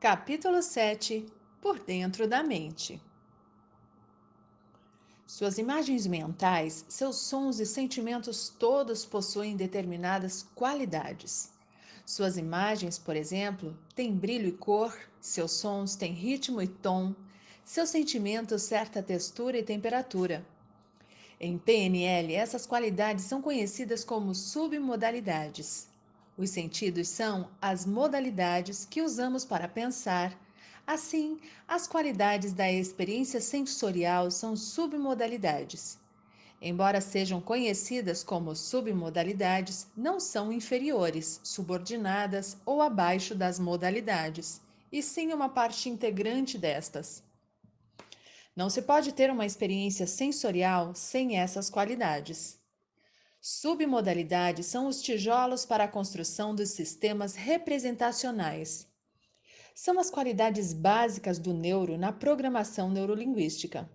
Capítulo 7. Por dentro da mente. Suas imagens mentais, seus sons e sentimentos todos possuem determinadas qualidades. Suas imagens, por exemplo, têm brilho e cor, seus sons têm ritmo e tom, seus sentimentos certa textura e temperatura. Em PNL, essas qualidades são conhecidas como submodalidades. Os sentidos são as modalidades que usamos para pensar. Assim, as qualidades da experiência sensorial são submodalidades. Embora sejam conhecidas como submodalidades, não são inferiores, subordinadas ou abaixo das modalidades, e sim uma parte integrante destas. Não se pode ter uma experiência sensorial sem essas qualidades. Submodalidades são os tijolos para a construção dos sistemas representacionais. São as qualidades básicas do neuro na programação neurolinguística.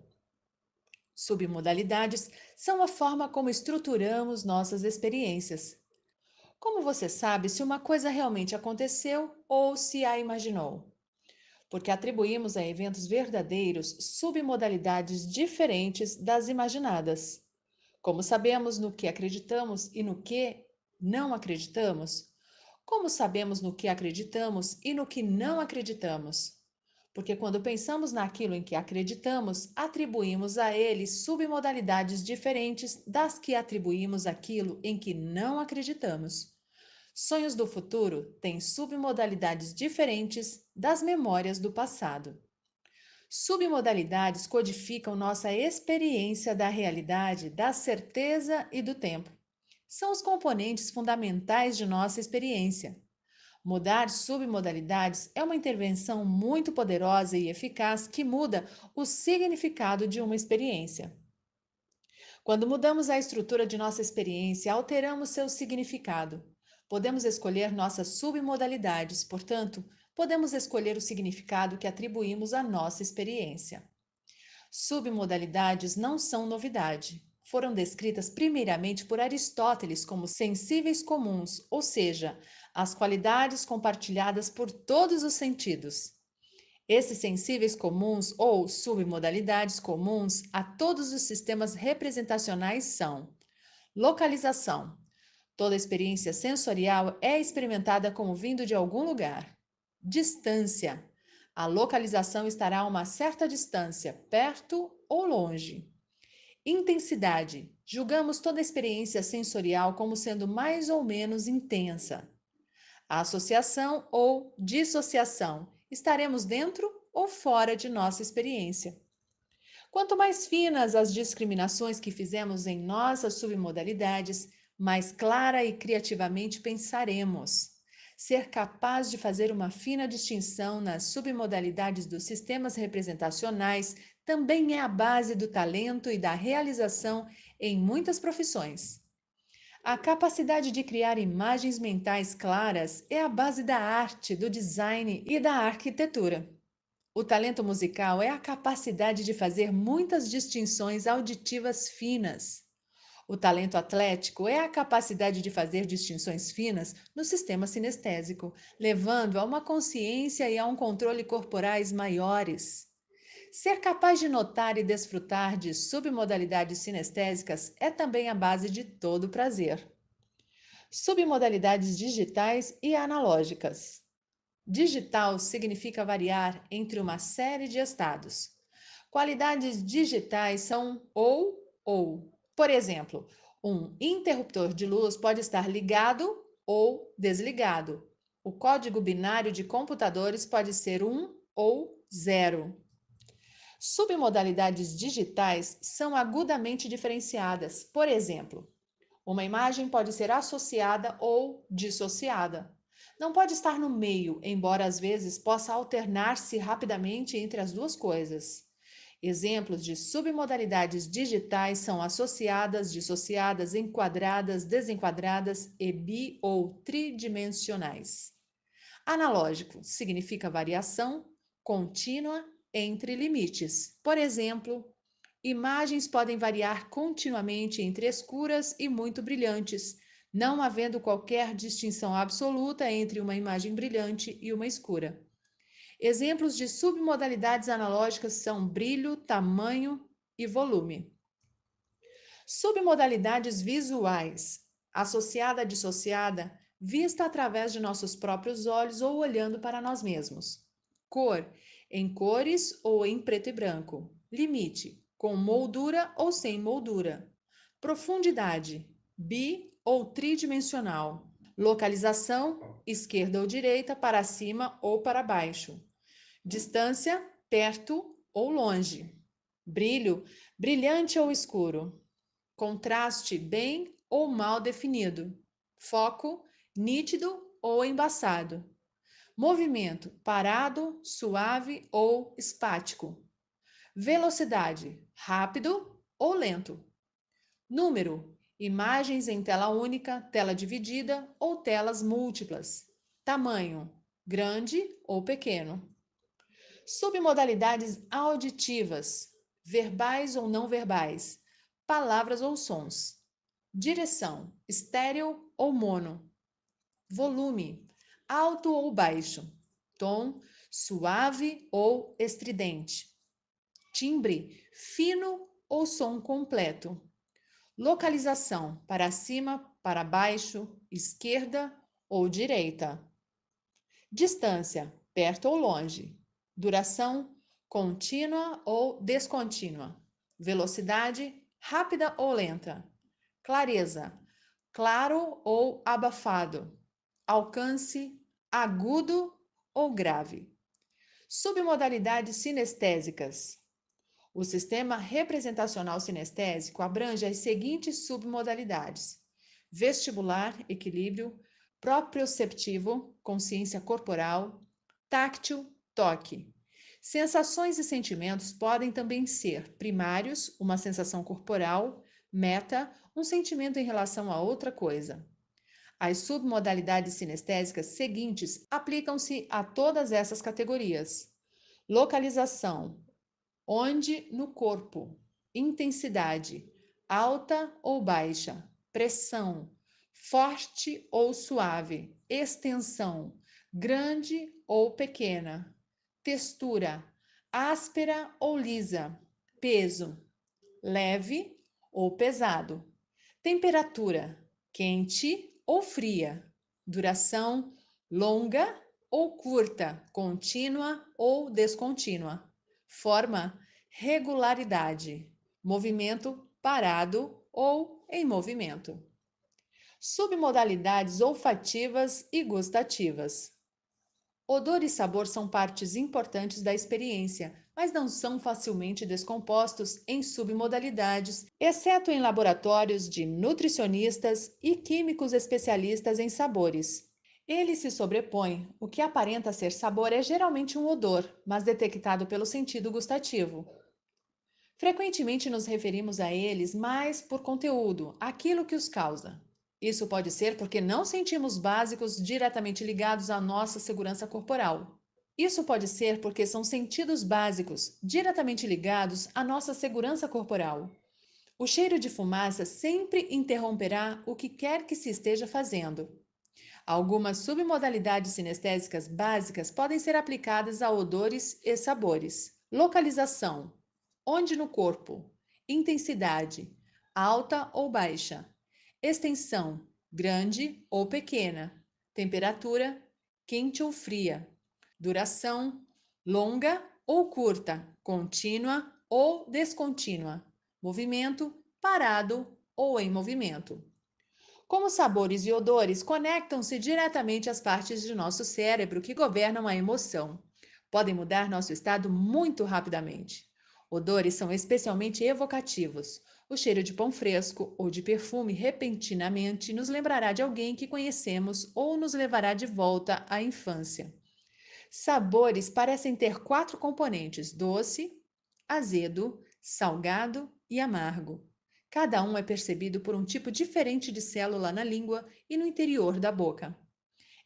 Submodalidades são a forma como estruturamos nossas experiências. Como você sabe se uma coisa realmente aconteceu ou se a imaginou? Porque atribuímos a eventos verdadeiros submodalidades diferentes das imaginadas. Como sabemos no que acreditamos e no que não acreditamos? Como sabemos no que acreditamos e no que não acreditamos? Porque quando pensamos naquilo em que acreditamos, atribuímos a ele submodalidades diferentes das que atribuímos àquilo em que não acreditamos. Sonhos do futuro têm submodalidades diferentes das memórias do passado. Submodalidades codificam nossa experiência da realidade, da certeza e do tempo. São os componentes fundamentais de nossa experiência. Mudar submodalidades é uma intervenção muito poderosa e eficaz que muda o significado de uma experiência. Quando mudamos a estrutura de nossa experiência, alteramos seu significado. Podemos escolher nossas submodalidades, portanto, podemos escolher o significado que atribuímos à nossa experiência. Submodalidades não são novidade. Foram descritas primeiramente por Aristóteles como sensíveis comuns, ou seja, as qualidades compartilhadas por todos os sentidos. Esses sensíveis comuns ou submodalidades comuns a todos os sistemas representacionais são: localização. Toda experiência sensorial é experimentada como vindo de algum lugar. Distância. A localização estará a uma certa distância, perto ou longe. Intensidade. Julgamos toda experiência sensorial como sendo mais ou menos intensa. Associação ou dissociação. Estaremos dentro ou fora de nossa experiência. Quanto mais finas as discriminações que fizemos em nossas submodalidades, mais clara e criativamente pensaremos. Ser capaz de fazer uma fina distinção nas submodalidades dos sistemas representacionais também é a base do talento e da realização em muitas profissões. A capacidade de criar imagens mentais claras é a base da arte, do design e da arquitetura. O talento musical é a capacidade de fazer muitas distinções auditivas finas. O talento atlético é a capacidade de fazer distinções finas no sistema sinestésico, levando a uma consciência e a um controle corporais maiores. Ser capaz de notar e desfrutar de submodalidades sinestésicas é também a base de todo prazer. Submodalidades digitais e analógicas. Digital significa variar entre uma série de estados. Qualidades digitais são ou. Por exemplo, um interruptor de luz pode estar ligado ou desligado. O código binário de computadores pode ser 1 ou 0. Submodalidades digitais são agudamente diferenciadas. Por exemplo, uma imagem pode ser associada ou dissociada. Não pode estar no meio, embora às vezes possa alternar-se rapidamente entre as duas coisas. Exemplos de submodalidades digitais são associadas, dissociadas, enquadradas, desenquadradas e bi ou tridimensionais. Analógico significa variação contínua entre limites. Por exemplo, imagens podem variar continuamente entre escuras e muito brilhantes, não havendo qualquer distinção absoluta entre uma imagem brilhante e uma escura. Exemplos de submodalidades analógicas são brilho, tamanho e volume. Submodalidades visuais, associada a dissociada, vista através de nossos próprios olhos ou olhando para nós mesmos. Cor, em cores ou em preto e branco. Limite, com moldura ou sem moldura. Profundidade, bi ou tridimensional. Localização, esquerda ou direita, para cima ou para baixo. Distância, perto ou longe. Brilho, brilhante ou escuro. Contraste, bem ou mal definido. Foco, nítido ou embaçado. Movimento, parado, suave ou espático. Velocidade, rápido ou lento. Número, imagens em tela única, tela dividida ou telas múltiplas. Tamanho, grande ou pequeno. Submodalidades auditivas, verbais ou não verbais, palavras ou sons. Direção, estéreo ou mono. Volume, alto ou baixo. Tom, suave ou estridente. Timbre, fino ou som completo. Localização, para cima, para baixo, esquerda ou direita. Distância, perto ou longe. Duração, contínua ou descontínua. Velocidade, rápida ou lenta. Clareza, claro ou abafado. Alcance, agudo ou grave. Submodalidades sinestésicas. O sistema representacional sinestésico abrange as seguintes submodalidades: vestibular, equilíbrio, proprioceptivo, consciência corporal, táctil, toque. Sensações e sentimentos podem também ser primários, uma sensação corporal, meta, um sentimento em relação a outra coisa. As submodalidades sinestésicas seguintes aplicam-se a todas essas categorias: localização, onde no corpo, intensidade, alta ou baixa, pressão, forte ou suave, extensão, grande ou pequena, textura, áspera ou lisa, peso, leve ou pesado, temperatura, quente ou fria, duração, longa ou curta, contínua ou descontínua, forma, regularidade, movimento parado ou em movimento. Submodalidades olfativas e gustativas. Odor e sabor são partes importantes da experiência, mas não são facilmente descompostos em submodalidades, exceto em laboratórios de nutricionistas e químicos especialistas em sabores. Eles se sobrepõem. O que aparenta ser sabor é geralmente um odor, mas detectado pelo sentido gustativo. Frequentemente nos referimos a eles mais por conteúdo, aquilo que os causa. Isso pode ser porque não sentimos básicos diretamente ligados à nossa segurança corporal. Isso pode ser porque são sentidos básicos diretamente ligados à nossa segurança corporal. O cheiro de fumaça sempre interromperá o que quer que se esteja fazendo. Algumas submodalidades sinestésicas básicas podem ser aplicadas a odores e sabores. Localização: onde no corpo? Intensidade: alta ou baixa? Extensão: grande ou pequena? Temperatura: quente ou fria? Duração: longa ou curta? Contínua ou descontínua? Movimento: parado ou em movimento? Como sabores e odores conectam-se diretamente às partes de nosso cérebro que governam a emoção, podem mudar nosso estado muito rapidamente. Odores são especialmente evocativos. O cheiro de pão fresco ou de perfume repentinamente nos lembrará de alguém que conhecemos ou nos levará de volta à infância. Sabores parecem ter 4 componentes: doce, azedo, salgado e amargo. Cada um é percebido por um tipo diferente de célula na língua e no interior da boca.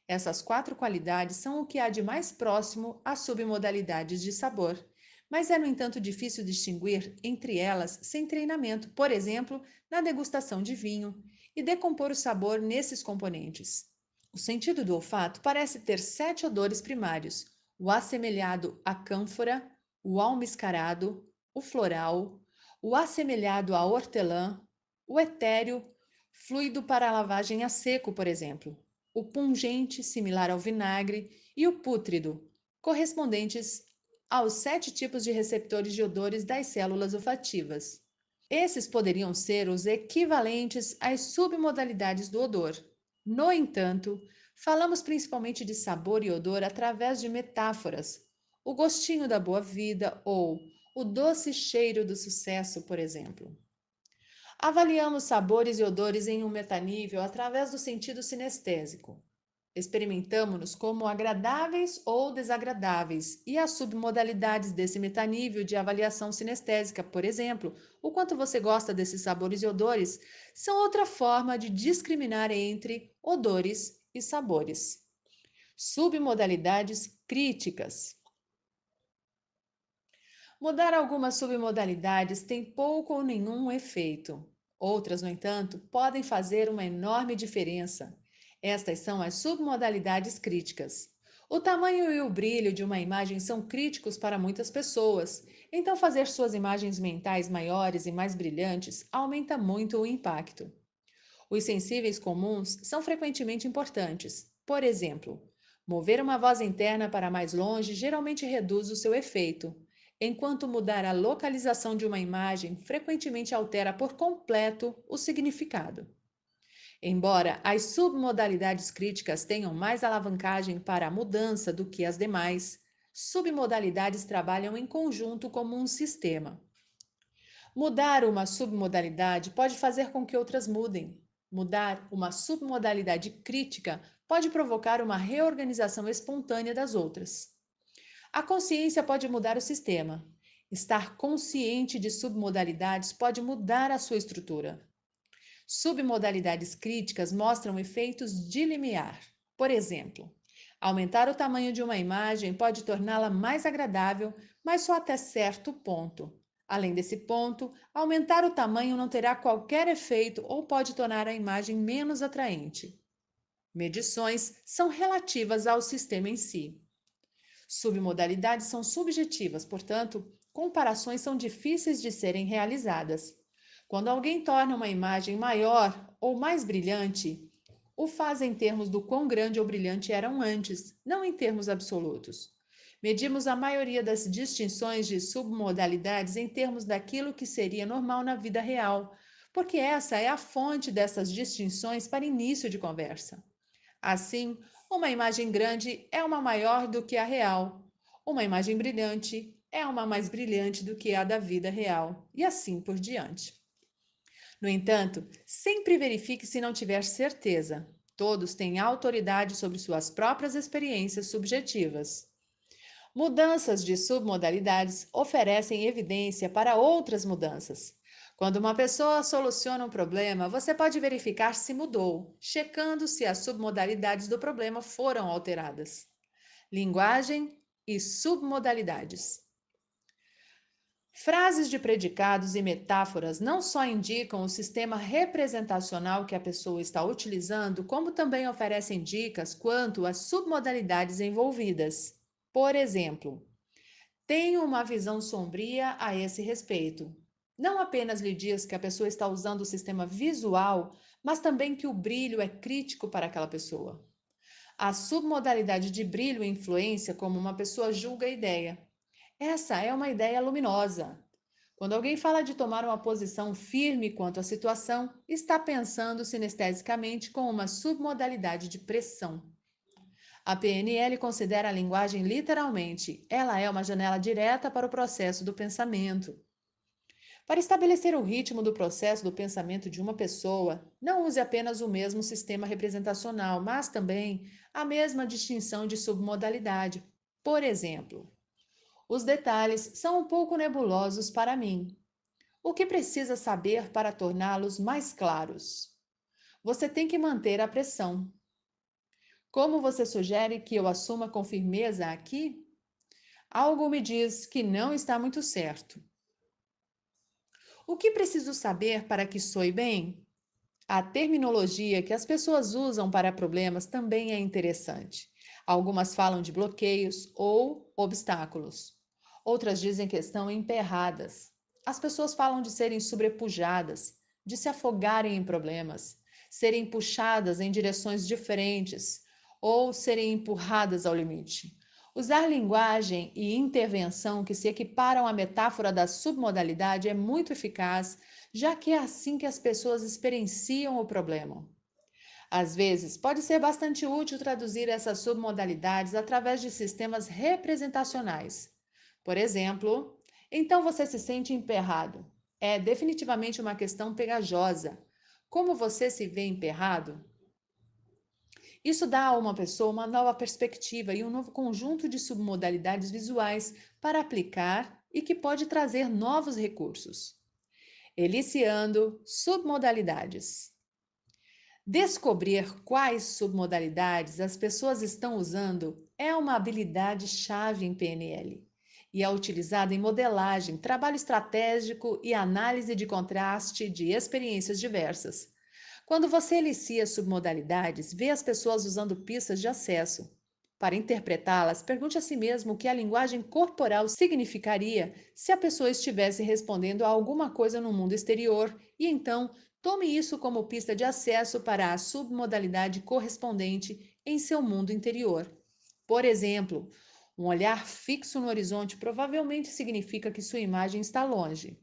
Essas 4 qualidades são o que há de mais próximo às submodalidades de sabor, mas é, no entanto, difícil distinguir entre elas sem treinamento, por exemplo, na degustação de vinho, e decompor o sabor nesses componentes. O sentido do olfato parece ter 7 odores primários: o assemelhado à cânfora, o almiscarado, o floral, o assemelhado a hortelã, o etéreo, fluido para lavagem a seco, por exemplo, o pungente, similar ao vinagre, e o pútrido, correspondentes aos 7 tipos de receptores de odores das células olfativas. Esses poderiam ser os equivalentes às submodalidades do odor. No entanto, falamos principalmente de sabor e odor através de metáforas. O gostinho da boa vida ou o doce cheiro do sucesso, por exemplo. Avaliamos sabores e odores em um metanível através do sentido sinestésico. Experimentamos-nos como agradáveis ou desagradáveis, e as submodalidades desse metanível de avaliação sinestésica, por exemplo, o quanto você gosta desses sabores e odores, são outra forma de discriminar entre odores e sabores. Submodalidades críticas. Mudar algumas submodalidades tem pouco ou nenhum efeito. Outras, no entanto, podem fazer uma enorme diferença. Estas são as submodalidades críticas. O tamanho e o brilho de uma imagem são críticos para muitas pessoas, então fazer suas imagens mentais maiores e mais brilhantes aumenta muito o impacto. Os sensíveis comuns são frequentemente importantes. Por exemplo, mover uma voz interna para mais longe geralmente reduz o seu efeito, enquanto mudar a localização de uma imagem frequentemente altera por completo o significado. Embora as submodalidades críticas tenham mais alavancagem para a mudança do que as demais, submodalidades trabalham em conjunto como um sistema. Mudar uma submodalidade pode fazer com que outras mudem. Mudar uma submodalidade crítica pode provocar uma reorganização espontânea das outras. A consciência pode mudar o sistema. Estar consciente de submodalidades pode mudar a sua estrutura. Submodalidades críticas mostram efeitos de limiar. Por exemplo, aumentar o tamanho de uma imagem pode torná-la mais agradável, mas só até certo ponto. Além desse ponto, aumentar o tamanho não terá qualquer efeito ou pode tornar a imagem menos atraente. Medições são relativas ao sistema em si. Submodalidades são subjetivas, portanto, comparações são difíceis de serem realizadas. Quando alguém torna uma imagem maior ou mais brilhante, o faz em termos do quão grande ou brilhante eram antes, não em termos absolutos. Medimos a maioria das distinções de submodalidades em termos daquilo que seria normal na vida real, porque essa é a fonte dessas distinções para início de conversa. Assim, uma imagem grande é uma maior do que a real. Uma imagem brilhante é uma mais brilhante do que a da vida real, e assim por diante. No entanto, sempre verifique se não tiver certeza. Todos têm autoridade sobre suas próprias experiências subjetivas. Mudanças de submodalidades oferecem evidência para outras mudanças. Quando uma pessoa soluciona um problema, você pode verificar se mudou, checando se as submodalidades do problema foram alteradas. Linguagem e submodalidades. Frases de predicados e metáforas não só indicam o sistema representacional que a pessoa está utilizando, como também oferecem dicas quanto às submodalidades envolvidas. Por exemplo, tenho uma visão sombria a esse respeito. Não apenas lhe diz que a pessoa está usando o sistema visual, mas também que o brilho é crítico para aquela pessoa. A submodalidade de brilho e influência como uma pessoa julga a ideia. Essa é uma ideia luminosa. Quando alguém fala de tomar uma posição firme quanto à situação, está pensando sinestesicamente com uma submodalidade de pressão. A PNL considera a linguagem literalmente. Ela é uma janela direta para o processo do pensamento. Para estabelecer o ritmo do processo do pensamento de uma pessoa, não use apenas o mesmo sistema representacional, mas também a mesma distinção de submodalidade. Por exemplo, os detalhes são um pouco nebulosos para mim. O que precisa saber para torná-los mais claros? Você tem que manter a pressão. Como você sugere que eu assuma com firmeza aqui? Algo me diz que não está muito certo. O que preciso saber para que soe bem? A terminologia que as pessoas usam para problemas também é interessante. Algumas falam de bloqueios ou obstáculos. Outras dizem que estão emperradas. As pessoas falam de serem sobrepujadas, de se afogarem em problemas, serem puxadas em direções diferentes ou serem empurradas ao limite. Usar linguagem e intervenção que se equiparam à metáfora da submodalidade é muito eficaz, já que é assim que as pessoas experienciam o problema. Às vezes, pode ser bastante útil traduzir essas submodalidades através de sistemas representacionais. Por exemplo, então você se sente emperrado. É definitivamente uma questão pegajosa. Como você se vê emperrado? Isso dá a uma pessoa uma nova perspectiva e um novo conjunto de submodalidades visuais para aplicar e que pode trazer novos recursos. Eliciando submodalidades. Descobrir quais submodalidades as pessoas estão usando é uma habilidade chave em PNL e é utilizada em modelagem, trabalho estratégico e análise de contraste de experiências diversas. Quando você elicia submodalidades, vê as pessoas usando pistas de acesso. Para interpretá-las, pergunte a si mesmo o que a linguagem corporal significaria se a pessoa estivesse respondendo a alguma coisa no mundo exterior e então tome isso como pista de acesso para a submodalidade correspondente em seu mundo interior. Por exemplo, um olhar fixo no horizonte provavelmente significa que sua imagem está longe.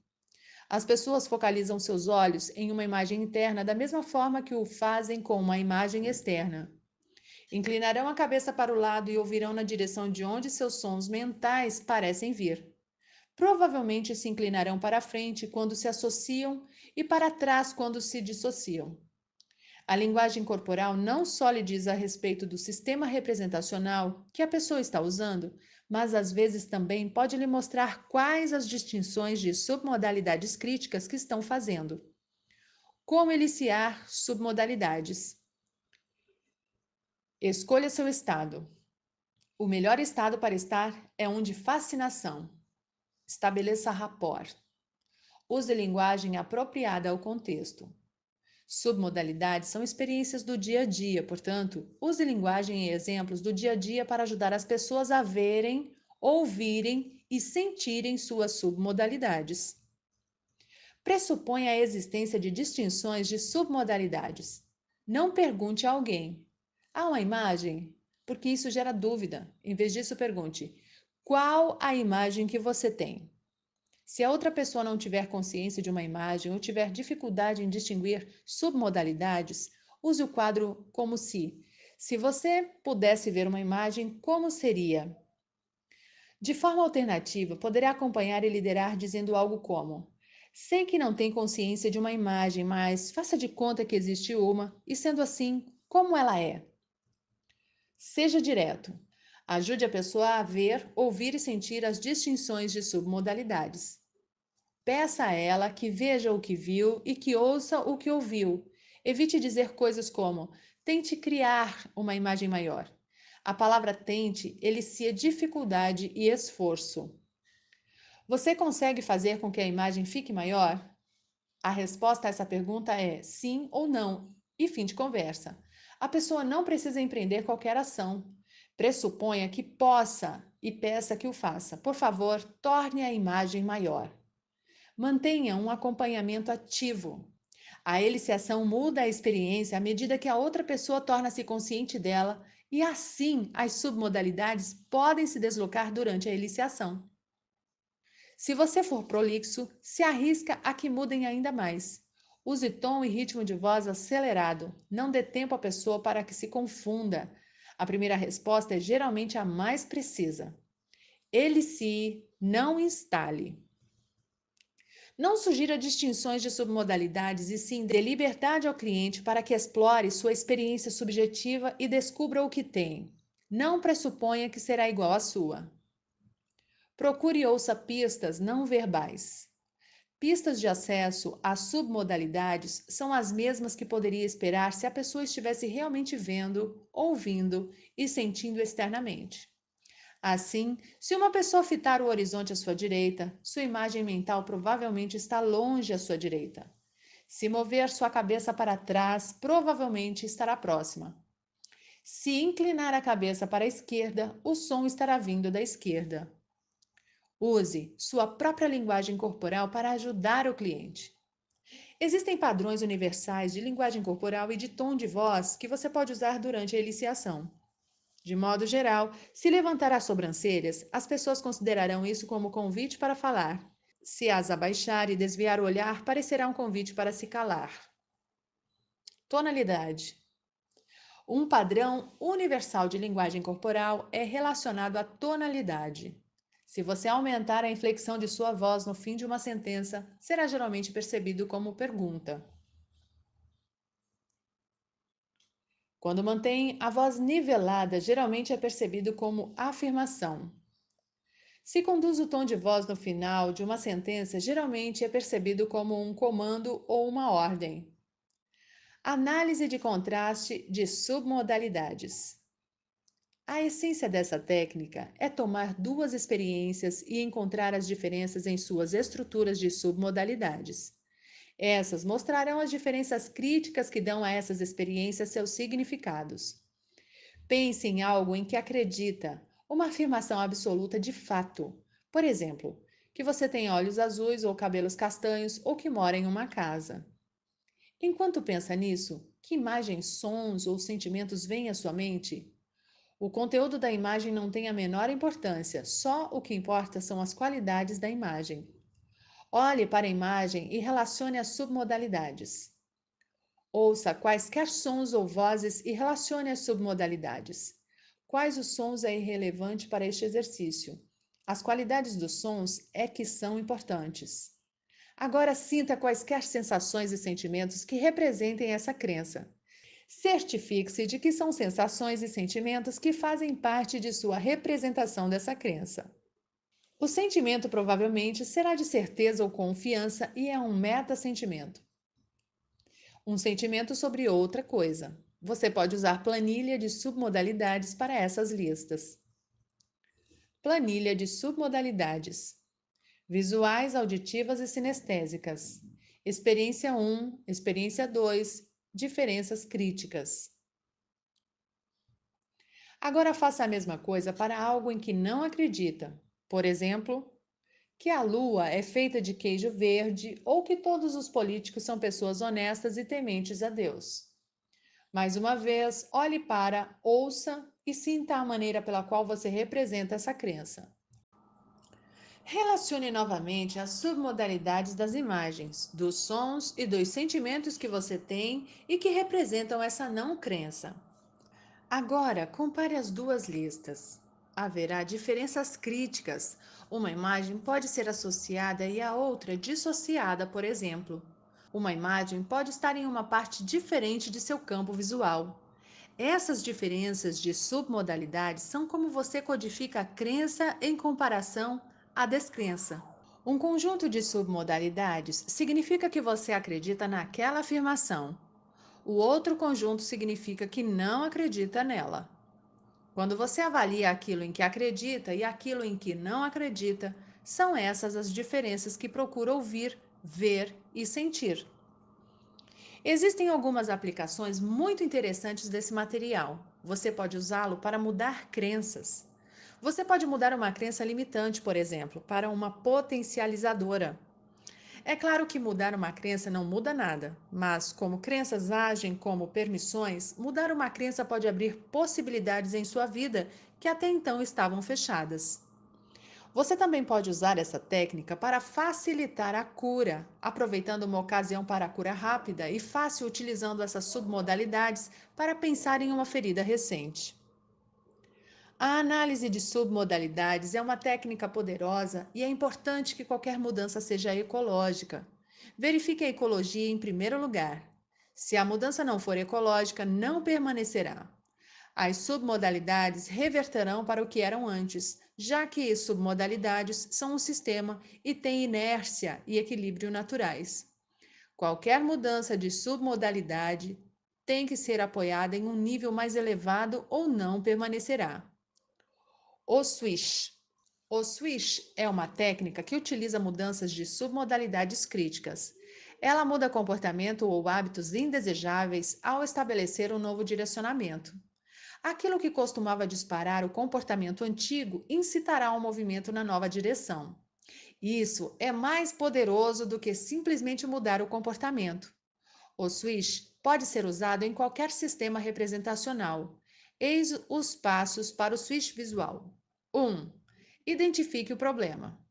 As pessoas focalizam seus olhos em uma imagem interna da mesma forma que o fazem com uma imagem externa. Inclinarão a cabeça para o lado e ouvirão na direção de onde seus sons mentais parecem vir. Provavelmente se inclinarão para a frente quando se associam e para trás quando se dissociam. A linguagem corporal não só lhe diz a respeito do sistema representacional que a pessoa está usando, mas às vezes também pode lhe mostrar quais as distinções de submodalidades críticas que estão fazendo. Como eliciar submodalidades? Escolha seu estado. O melhor estado para estar é um de fascinação. Estabeleça rapport. Use linguagem apropriada ao contexto. Submodalidades são experiências do dia a dia, portanto, use linguagem e exemplos do dia a dia para ajudar as pessoas a verem, ouvirem e sentirem suas submodalidades. Pressupõe a existência de distinções de submodalidades. Não pergunte a alguém: há uma imagem? Porque isso gera dúvida. Em vez disso, pergunte: qual a imagem que você tem? Se a outra pessoa não tiver consciência de uma imagem ou tiver dificuldade em distinguir submodalidades, use o quadro como se você pudesse ver uma imagem, como seria? De forma alternativa, poderá acompanhar e liderar dizendo algo como: sei que não tem consciência de uma imagem, mas faça de conta que existe uma, e sendo assim, como ela é? Seja direto. Ajude a pessoa a ver, ouvir e sentir as distinções de submodalidades. Peça a ela que veja o que viu e que ouça o que ouviu. Evite dizer coisas como: tente criar uma imagem maior. A palavra tente elicia dificuldade e esforço. Você consegue fazer com que a imagem fique maior? A resposta a essa pergunta é sim ou não, e fim de conversa. A pessoa não precisa empreender qualquer ação. Pressuponha que possa e peça que o faça. Por favor, torne a imagem maior. Mantenha um acompanhamento ativo. A eliciação muda a experiência à medida que a outra pessoa torna-se consciente dela e assim as submodalidades podem se deslocar durante a eliciação. Se você for prolixo, se arrisca a que mudem ainda mais. Use tom e ritmo de voz acelerado. Não dê tempo à pessoa para que se confunda. A primeira resposta é geralmente a mais precisa. Elicie, não instale. Não sugira distinções de submodalidades e sim dê liberdade ao cliente para que explore sua experiência subjetiva e descubra o que tem. Não pressuponha que será igual à sua. Procure e ouça pistas não verbais. Pistas de acesso a submodalidades são as mesmas que poderia esperar se a pessoa estivesse realmente vendo, ouvindo e sentindo externamente. Assim, se uma pessoa fitar o horizonte à sua direita, sua imagem mental provavelmente está longe à sua direita. Se mover sua cabeça para trás, provavelmente estará próxima. Se inclinar a cabeça para a esquerda, o som estará vindo da esquerda. Use sua própria linguagem corporal para ajudar o cliente. Existem padrões universais de linguagem corporal e de tom de voz que você pode usar durante a iniciação. De modo geral, se levantar as sobrancelhas, as pessoas considerarão isso como convite para falar. Se as abaixar e desviar o olhar, parecerá um convite para se calar. Tonalidade. Um padrão universal de linguagem corporal é relacionado à tonalidade. Se você aumentar a inflexão de sua voz no fim de uma sentença, será geralmente percebido como pergunta. Quando mantém a voz nivelada, geralmente é percebido como afirmação. Se conduz o tom de voz no final de uma sentença, geralmente é percebido como um comando ou uma ordem. Análise de contraste de submodalidades. A essência dessa técnica é tomar duas experiências e encontrar as diferenças em suas estruturas de submodalidades. Essas mostrarão as diferenças críticas que dão a essas experiências seus significados. Pense em algo em que acredita, uma afirmação absoluta de fato. Por exemplo, que você tem olhos azuis ou cabelos castanhos ou que mora em uma casa. Enquanto pensa nisso, que imagens, sons ou sentimentos vêm à sua mente? O conteúdo da imagem não tem a menor importância, só o que importa são as qualidades da imagem. Olhe para a imagem e relacione as submodalidades. Ouça quaisquer sons ou vozes e relacione as submodalidades. Quais os sons é irrelevante para este exercício? As qualidades dos sons é que são importantes. Agora sinta quaisquer sensações e sentimentos que representem essa crença. Certifique-se de que são sensações e sentimentos que fazem parte de sua representação dessa crença. O sentimento provavelmente será de certeza ou confiança e é um meta-sentimento. Um sentimento sobre outra coisa. Você pode usar planilha de submodalidades para essas listas. Planilha de submodalidades: visuais, auditivas e sinestésicas. Experiência 1, experiência 2, diferenças críticas. Agora faça a mesma coisa para algo em que não acredita. Por exemplo, que a lua é feita de queijo verde ou que todos os políticos são pessoas honestas e tementes a Deus. Mais uma vez, olhe para, ouça e sinta a maneira pela qual você representa essa crença. Relacione novamente as submodalidades das imagens, dos sons e dos sentimentos que você tem e que representam essa não crença. Agora, compare as duas listas. Haverá diferenças críticas. Uma imagem pode ser associada e a outra dissociada, por exemplo. Uma imagem pode estar em uma parte diferente de seu campo visual. Essas diferenças de submodalidades são como você codifica a crença em comparação à descrença. Um conjunto de submodalidades significa que você acredita naquela afirmação. O outro conjunto significa que não acredita nela. Quando você avalia aquilo em que acredita e aquilo em que não acredita, são essas as diferenças que procura ouvir, ver e sentir. Existem algumas aplicações muito interessantes desse material. Você pode usá-lo para mudar crenças. Você pode mudar uma crença limitante, por exemplo, para uma potencializadora. É claro que mudar uma crença não muda nada, mas como crenças agem como permissões, mudar uma crença pode abrir possibilidades em sua vida que até então estavam fechadas. Você também pode usar essa técnica para facilitar a cura, aproveitando uma ocasião para a cura rápida e fácil utilizando essas submodalidades para pensar em uma ferida recente. A análise de submodalidades é uma técnica poderosa e é importante que qualquer mudança seja ecológica. Verifique a ecologia em primeiro lugar. Se a mudança não for ecológica, não permanecerá. As submodalidades reverterão para o que eram antes, já que submodalidades são um sistema e têm inércia e equilíbrio naturais. Qualquer mudança de submodalidade tem que ser apoiada em um nível mais elevado ou não permanecerá. O swish. O swish é uma técnica que utiliza mudanças de submodalidades críticas. Ela muda comportamento ou hábitos indesejáveis ao estabelecer um novo direcionamento. Aquilo que costumava disparar o comportamento antigo incitará um movimento na nova direção. Isso é mais poderoso do que simplesmente mudar o comportamento. O switch pode ser usado em qualquer sistema representacional. Eis os passos para o switch visual. 1. Identifique o problema.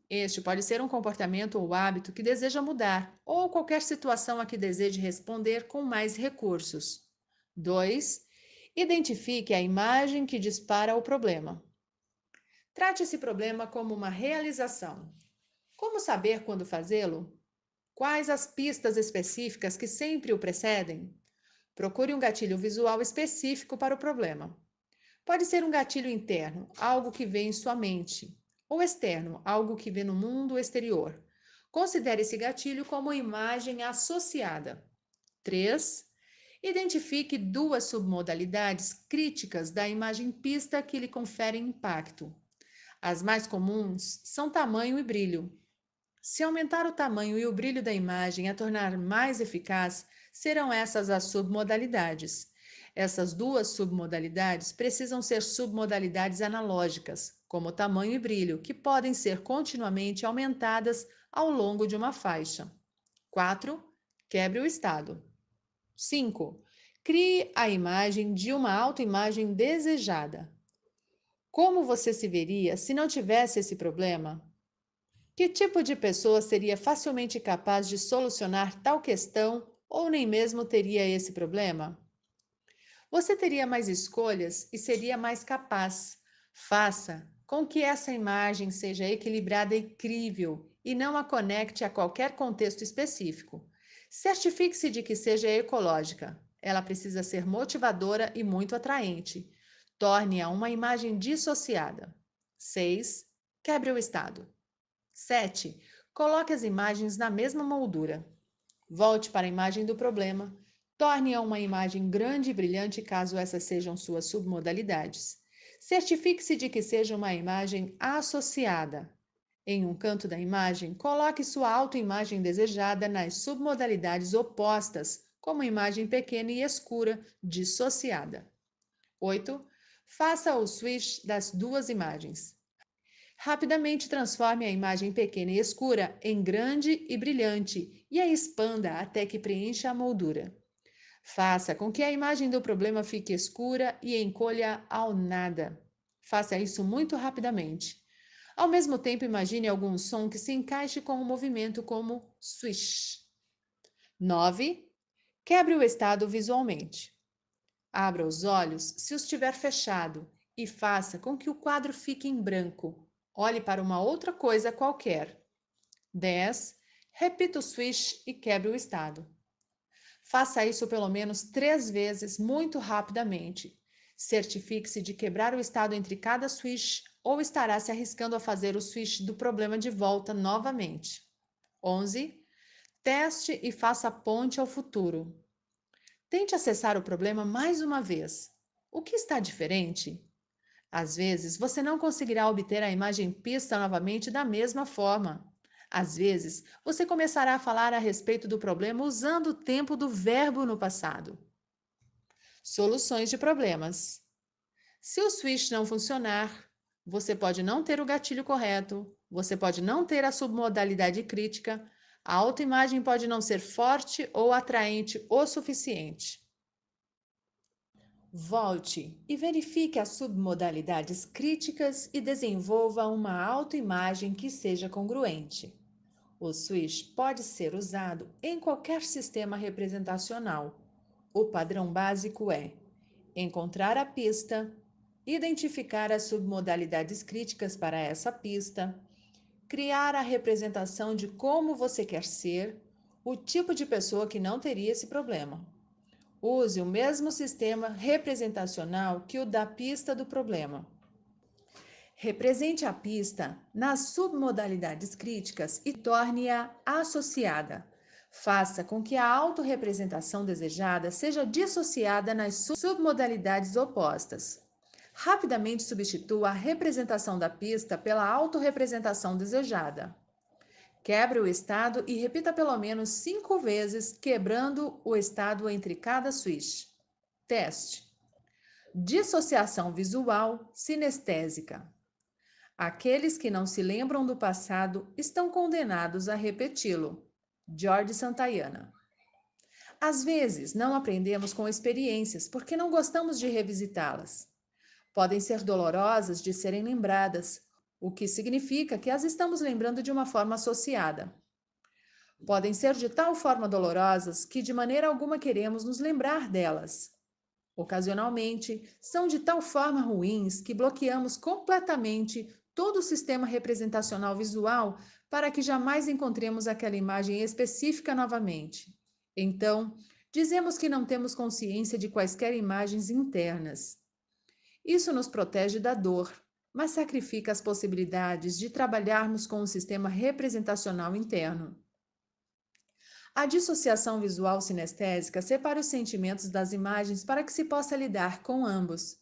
Este pode ser um comportamento ou hábito que deseja mudar, ou qualquer situação a que deseje responder com mais recursos. 2. Identifique a imagem que dispara o problema. Trate esse problema como uma realização. Como saber quando fazê-lo? Quais as pistas específicas que sempre o precedem? Procure um gatilho visual específico para o problema. Pode ser um gatilho interno, algo que vê em sua mente, ou externo, algo que vê no mundo exterior. Considere esse gatilho como imagem associada. 3. Identifique duas submodalidades críticas da imagem pista que lhe conferem impacto. As mais comuns são tamanho e brilho. Se aumentar o tamanho e o brilho da imagem a tornar mais eficaz, serão essas as submodalidades. Essas duas submodalidades precisam ser submodalidades analógicas, como tamanho e brilho, que podem ser continuamente aumentadas ao longo de uma faixa. 4. Quebre o estado. 5. Crie a imagem de uma autoimagem desejada. Como você se veria se não tivesse esse problema? Que tipo de pessoa seria facilmente capaz de solucionar tal questão ou nem mesmo teria esse problema? Você teria mais escolhas e seria mais capaz. Faça com que essa imagem seja equilibrada e crível e não a conecte a qualquer contexto específico. Certifique-se de que seja ecológica. Ela precisa ser motivadora e muito atraente. Torne-a uma imagem dissociada. 6. Quebre o estado. 7. Coloque as imagens na mesma moldura. Volte para a imagem do problema. Torne-a uma imagem grande e brilhante caso essas sejam suas submodalidades. Certifique-se de que seja uma imagem associada. Em um canto da imagem, coloque sua autoimagem desejada nas submodalidades opostas, como imagem pequena e escura, dissociada. 8. Faça o switch das duas imagens. Rapidamente transforme a imagem pequena e escura em grande e brilhante e a expanda até que preencha a moldura. Faça com que a imagem do problema fique escura e encolha ao nada. Faça isso muito rapidamente. Ao mesmo tempo, imagine algum som que se encaixe com o movimento, como swish. 9. Quebre o estado visualmente. Abra os olhos se os tiver fechado e faça com que o quadro fique em branco. Olhe para uma outra coisa qualquer. 10. Repita o switch e quebre o estado. Faça isso pelo menos 3 vezes muito rapidamente. Certifique-se de quebrar o estado entre cada switch ou estará se arriscando a fazer o switch do problema de volta novamente. 11. Teste e faça a ponte ao futuro. Tente acessar o problema mais uma vez. O que está diferente? Às vezes, você não conseguirá obter a imagem pista novamente da mesma forma. Às vezes, você começará a falar a respeito do problema usando o tempo do verbo no passado. Soluções de problemas. Se o switch não funcionar, você pode não ter o gatilho correto, você pode não ter a submodalidade crítica, a autoimagem pode não ser forte ou atraente o suficiente. Volte e verifique as submodalidades críticas e desenvolva uma autoimagem que seja congruente. O switch pode ser usado em qualquer sistema representacional. O padrão básico é encontrar a pista, identificar as submodalidades críticas para essa pista, criar a representação de como você quer ser, o tipo de pessoa que não teria esse problema. Use o mesmo sistema representacional que o da pista do problema. Represente a pista nas submodalidades críticas e torne-a associada. Faça com que a autorrepresentação desejada seja dissociada nas submodalidades opostas. Rapidamente substitua a representação da pista pela autorrepresentação desejada. Quebre o estado e repita pelo menos 5 vezes, quebrando o estado entre cada switch. Teste. Dissociação visual sinestésica. Aqueles que não se lembram do passado estão condenados a repeti-lo. George Santayana. Às vezes, não aprendemos com experiências porque não gostamos de revisitá-las. Podem ser dolorosas de serem lembradas, o que significa que as estamos lembrando de uma forma associada. Podem ser de tal forma dolorosas que de maneira alguma queremos nos lembrar delas. Ocasionalmente, são de tal forma ruins que bloqueamos completamente todo o sistema representacional visual para que jamais encontremos aquela imagem específica novamente. Então, dizemos que não temos consciência de quaisquer imagens internas. Isso nos protege da dor, mas sacrifica as possibilidades de trabalharmos com o sistema representacional interno. A dissociação visual sinestésica separa os sentimentos das imagens para que se possa lidar com ambos.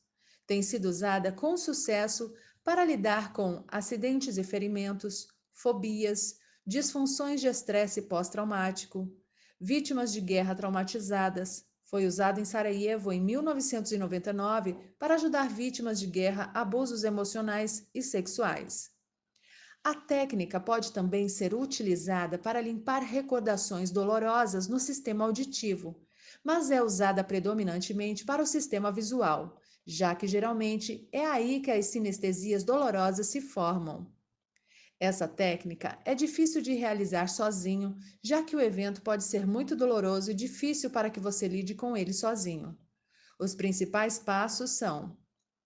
Tem sido usada com sucesso para lidar com acidentes e ferimentos, fobias, disfunções de estresse pós-traumático, vítimas de guerra traumatizadas. Foi usado em Sarajevo em 1999 para ajudar vítimas de guerra, abusos emocionais e sexuais. A técnica pode também ser utilizada para limpar recordações dolorosas no sistema auditivo, mas é usada predominantemente para o sistema visual, já que geralmente é aí que as sinestesias dolorosas se formam. Essa técnica é difícil de realizar sozinho, já que o evento pode ser muito doloroso e difícil para que você lide com ele sozinho. Os principais passos são: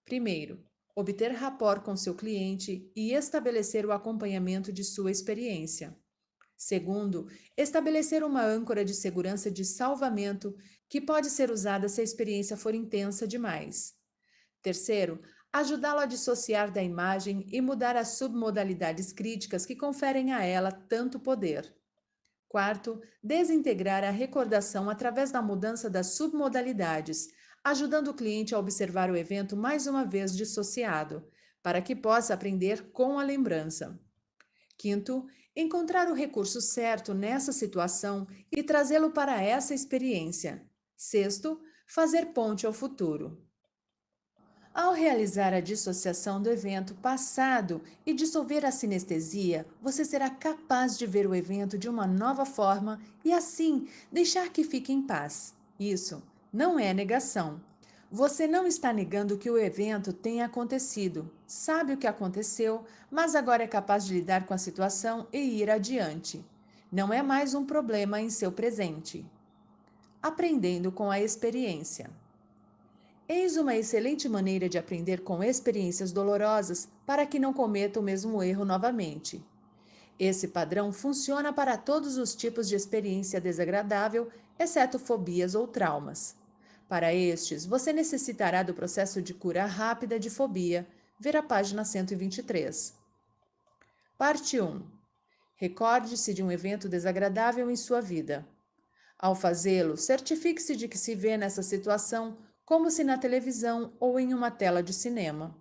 primeiro, obter rapport com seu cliente e estabelecer o acompanhamento de sua experiência. Segundo, estabelecer uma âncora de segurança de salvamento que pode ser usada se a experiência for intensa demais. Terceiro, ajudá-lo a dissociar da imagem e mudar as submodalidades críticas que conferem a ela tanto poder. Quarto, desintegrar a recordação através da mudança das submodalidades, ajudando o cliente a observar o evento mais uma vez dissociado, para que possa aprender com a lembrança. Quinto, encontrar o recurso certo nessa situação e trazê-lo para essa experiência. Sexto, fazer ponte ao futuro. Ao realizar a dissociação do evento passado e dissolver a sinestesia, você será capaz de ver o evento de uma nova forma e, assim, deixar que fique em paz. Isso não é negação. Você não está negando que o evento tenha acontecido, sabe o que aconteceu, mas agora é capaz de lidar com a situação e ir adiante. Não é mais um problema em seu presente. Aprendendo com a experiência. Eis uma excelente maneira de aprender com experiências dolorosas para que não cometa o mesmo erro novamente. Esse padrão funciona para todos os tipos de experiência desagradável, exceto fobias ou traumas. Para estes, você necessitará do processo de cura rápida de fobia. Ver a página 123. Parte 1. Recorde-se de um evento desagradável em sua vida. Ao fazê-lo, certifique-se de que se vê nessa situação como se na televisão ou em uma tela de cinema.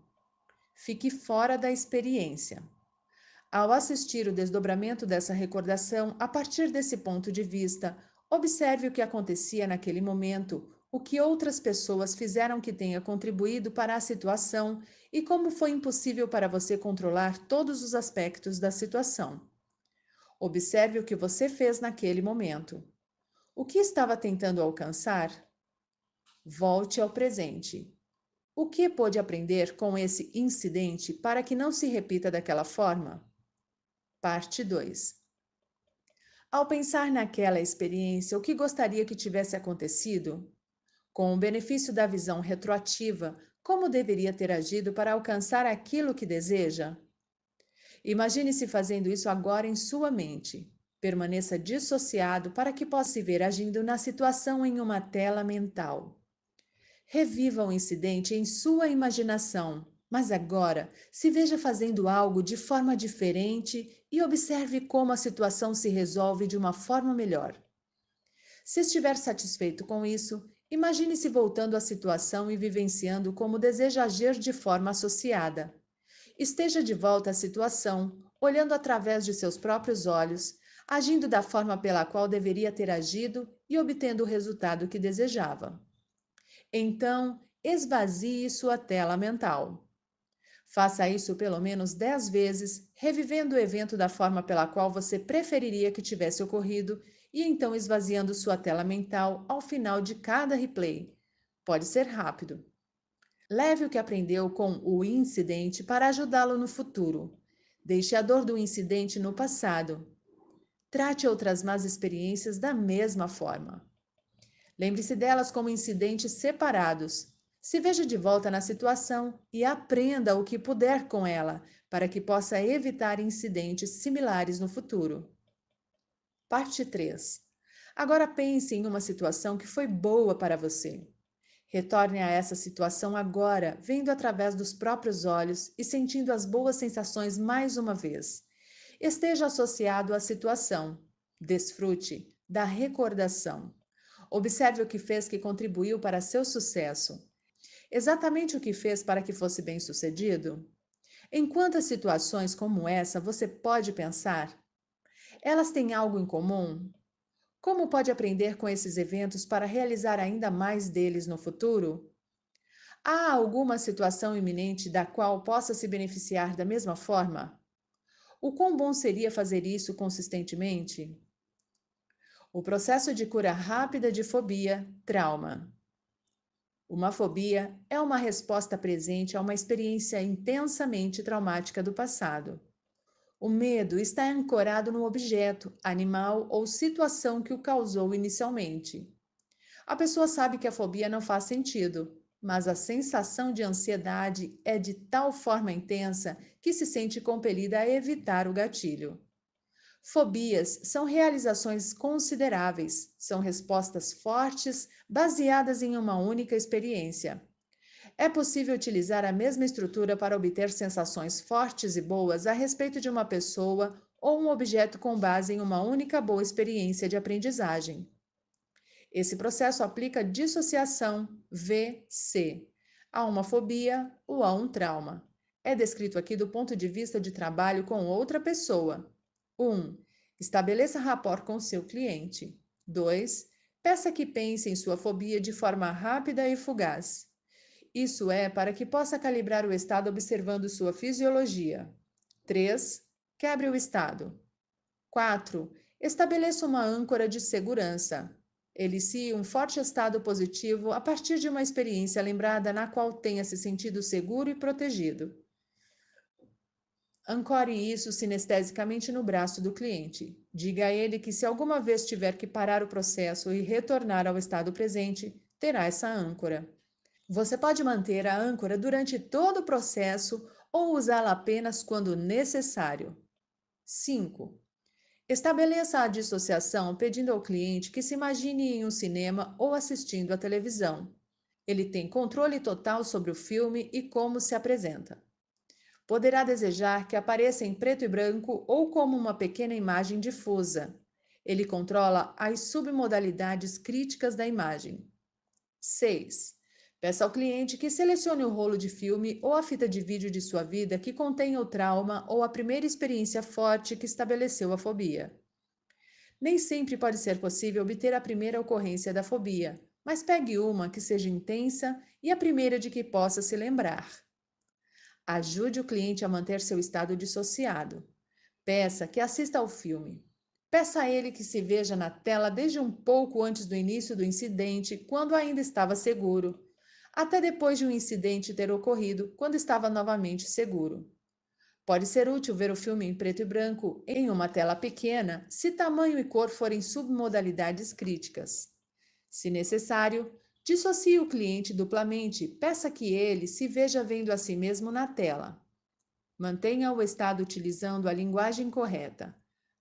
Fique fora da experiência. Ao assistir o desdobramento dessa recordação a partir desse ponto de vista, observe o que acontecia naquele momento, o que outras pessoas fizeram que tenha contribuído para a situação e como foi impossível para você controlar todos os aspectos da situação. Observe o que você fez naquele momento. O que estava tentando alcançar? Volte ao presente. O que pôde aprender com esse incidente para que não se repita daquela forma? Parte 2. Ao pensar naquela experiência, o que gostaria que tivesse acontecido? Com o benefício da visão retroativa, como deveria ter agido para alcançar aquilo que deseja? Imagine-se fazendo isso agora em sua mente. Permaneça dissociado para que possa se ver agindo na situação em uma tela mental. Reviva o incidente em sua imaginação, mas agora se veja fazendo algo de forma diferente e observe como a situação se resolve de uma forma melhor. Se estiver satisfeito com isso, imagine-se voltando à situação e vivenciando como deseja agir de forma associada. Esteja de volta à situação, olhando através de seus próprios olhos, agindo da forma pela qual deveria ter agido e obtendo o resultado que desejava. Então, esvazie sua tela mental. Faça isso pelo menos 10 vezes, revivendo o evento da forma pela qual você preferiria que tivesse ocorrido e então esvaziando sua tela mental ao final de cada replay. Pode ser rápido. Leve o que aprendeu com o incidente para ajudá-lo no futuro. Deixe a dor do incidente no passado. Trate outras más experiências da mesma forma. Lembre-se delas como incidentes separados. Se veja de volta na situação e aprenda o que puder com ela, para que possa evitar incidentes similares no futuro. Parte 3. Agora pense em uma situação que foi boa para você. Retorne a essa situação agora, vendo através dos próprios olhos e sentindo as boas sensações mais uma vez. Esteja associado à situação. Desfrute da recordação. Observe o que fez que contribuiu para seu sucesso. Exatamente o que fez para que fosse bem-sucedido? Em quantas situações como essa você pode pensar? Elas têm algo em comum? Como pode aprender com esses eventos para realizar ainda mais deles no futuro? Há alguma situação iminente da qual possa se beneficiar da mesma forma? O quão bom seria fazer isso consistentemente? O processo de cura rápida de fobia, trauma. Uma fobia é uma resposta presente a uma experiência intensamente traumática do passado. O medo está ancorado no objeto, animal ou situação que o causou inicialmente. A pessoa sabe que a fobia não faz sentido, mas a sensação de ansiedade é de tal forma intensa que se sente compelida a evitar o gatilho. Fobias são realizações consideráveis, são respostas fortes baseadas em uma única experiência. É possível utilizar a mesma estrutura para obter sensações fortes e boas a respeito de uma pessoa ou um objeto com base em uma única boa experiência de aprendizagem. Esse processo aplica dissociação, VC, a uma fobia ou a um trauma. É descrito aqui do ponto de vista de trabalho com outra pessoa. 1. Estabeleça rapport com seu cliente. 2. Peça que pense em sua fobia de forma rápida e fugaz. Isso é para que possa calibrar o estado observando sua fisiologia. 3. Quebre o estado. 4. Estabeleça uma âncora de segurança. Elicie um forte estado positivo a partir de uma experiência lembrada na qual tenha se sentido seguro e protegido. Ancore isso sinestesicamente no braço do cliente. Diga a ele que, se alguma vez tiver que parar o processo e retornar ao estado presente, terá essa âncora. Você pode manter a âncora durante todo o processo ou usá-la apenas quando necessário. 5. Estabeleça a dissociação pedindo ao cliente que se imagine em um cinema ou assistindo à televisão. Ele tem controle total sobre o filme e como se apresenta. Poderá desejar que apareça em preto e branco ou como uma pequena imagem difusa. Ele controla as submodalidades críticas da imagem. 6. Peça ao cliente que selecione o rolo de filme ou a fita de vídeo de sua vida que contenha o trauma ou a primeira experiência forte que estabeleceu a fobia. Nem sempre pode ser possível obter a primeira ocorrência da fobia, mas pegue uma que seja intensa e a primeira de que possa se lembrar. Ajude o cliente a manter seu estado dissociado. Peça que assista ao filme. Peça a ele que se veja na tela desde um pouco antes do início do incidente, quando ainda estava seguro, até depois de um incidente ter ocorrido, quando estava novamente seguro. Pode ser útil ver o filme em preto e branco em uma tela pequena, se tamanho e cor forem submodalidades críticas. Se necessário, dissocie o cliente duplamente, peça que ele se veja vendo a si mesmo na tela. Mantenha o estado utilizando a linguagem correta.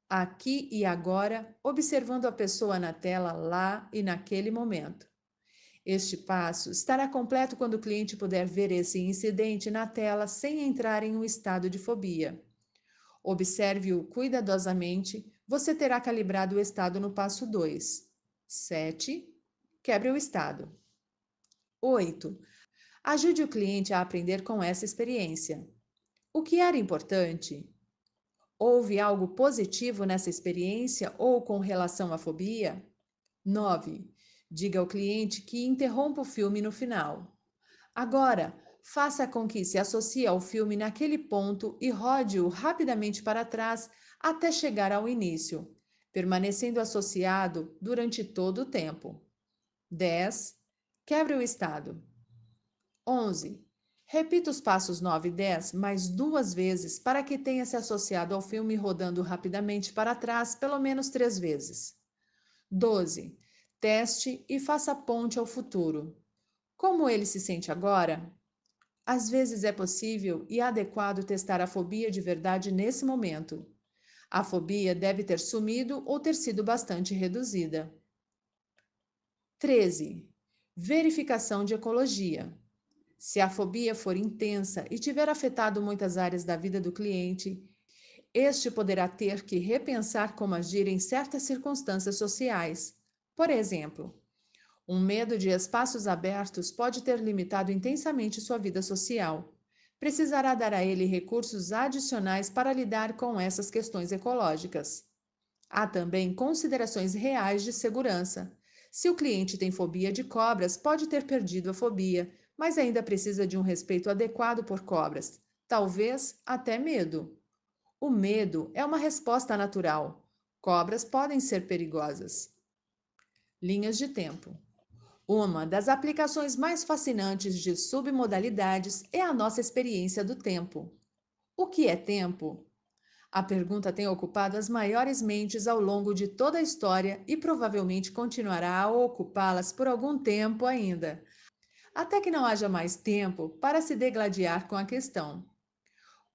Aqui e agora, observando a pessoa na tela lá e naquele momento. Este passo estará completo quando o cliente puder ver esse incidente na tela sem entrar em um estado de fobia. Observe-o cuidadosamente, você terá calibrado o estado no passo 2. 7. Quebre o estado. 8. Ajude o cliente a aprender com essa experiência. O que era importante? Houve algo positivo nessa experiência ou com relação à fobia? 9. Diga ao cliente que interrompa o filme no final. Agora, faça com que se associe ao filme naquele ponto e rode-o rapidamente para trás até chegar ao início, permanecendo associado durante todo o tempo. 10. Quebre o estado. 11. Repita os passos 9 e 10 mais duas vezes para que tenha se associado ao filme rodando rapidamente para trás pelo menos 3 vezes. 12. Teste e faça ponte ao futuro. Como ele se sente agora? Às vezes é possível e adequado testar a fobia de verdade nesse momento. A fobia deve ter sumido ou ter sido bastante reduzida. 13. Verificação de ecologia. Se a fobia for intensa e tiver afetado muitas áreas da vida do cliente, este poderá ter que repensar como agir em certas circunstâncias sociais. Por exemplo, um medo de espaços abertos pode ter limitado intensamente sua vida social. Precisará dar a ele recursos adicionais para lidar com essas questões ecológicas. Há também considerações reais de segurança. Se o cliente tem fobia de cobras, pode ter perdido a fobia, mas ainda precisa de um respeito adequado por cobras, talvez até medo. O medo é uma resposta natural. Cobras podem ser perigosas. Linhas de tempo. Uma das aplicações mais fascinantes de submodalidades é a nossa experiência do tempo. O que é tempo? A pergunta tem ocupado as maiores mentes ao longo de toda a história e provavelmente continuará a ocupá-las por algum tempo ainda, até que não haja mais tempo para se degladiar com a questão.